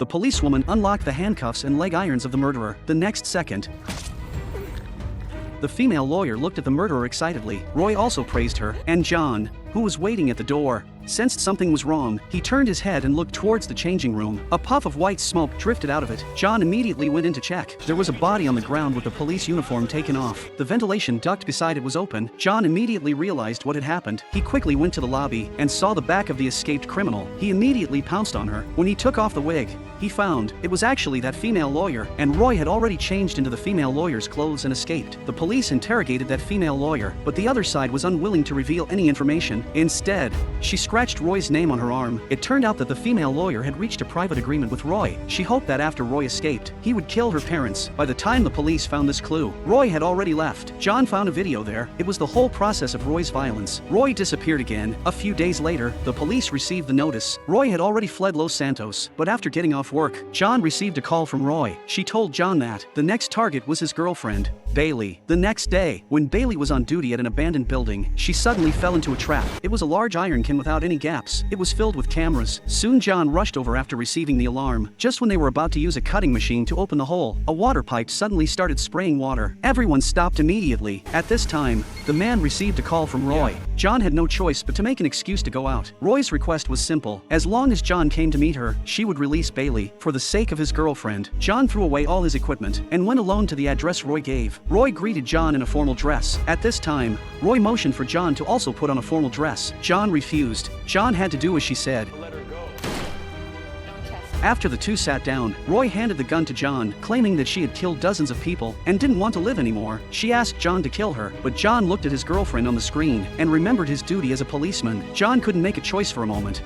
The policewoman unlocked the handcuffs and leg irons of the murderer. The next second, the female lawyer looked at the murderer excitedly. Roy also praised her, and John, who was waiting at the door, sensed something was wrong. He turned his head and looked towards the changing room. A puff of white smoke drifted out of it. John immediately went in to check. There was a body on the ground with the police uniform taken off. The ventilation duct beside it was open. John immediately realized what had happened. He quickly went to the lobby and saw the back of the escaped criminal. He immediately pounced on her. When he took off the wig, he found it was actually that female lawyer, and Roy had already changed into the female lawyer's clothes and escaped. The police interrogated that female lawyer, but the other side was unwilling to reveal any information. Instead, she scratched Roy's name on her arm. It turned out that the female lawyer had reached a private agreement with Roy. She hoped that after Roy escaped, he would kill her parents. By the time the police found this clue, Roy had already left. John found a video there. It was the whole process of Roy's violence. Roy disappeared again. A few days later, the police received the notice. Roy had already fled Los Santos, but after getting off work, John received a call from Roy. She told John that the next target was his girlfriend, Bailey. The next day, when Bailey was on duty at an abandoned building, she suddenly fell into a trap. It was a large iron can without any gaps. It was filled with cameras. Soon John rushed over after receiving the alarm. Just when they were about to use a cutting machine to open the hole, a water pipe suddenly started spraying water. Everyone stopped immediately. At this time, the man received a call from Roy. John had no choice but to make an excuse to go out. Roy's request was simple. As long as John came to meet her, she would release Bailey. For the sake of his girlfriend, John threw away all his equipment and went alone to the address Roy gave. Roy greeted John in a formal dress. At this time, Roy motioned for John to also put on a formal dress. John refused. John had to do as she said. After the two sat down, Roy handed the gun to John, claiming that she had killed dozens of people and didn't want to live anymore. She asked John to kill her, but John looked at his girlfriend on the screen and remembered his duty as a policeman. John couldn't make a choice for a moment.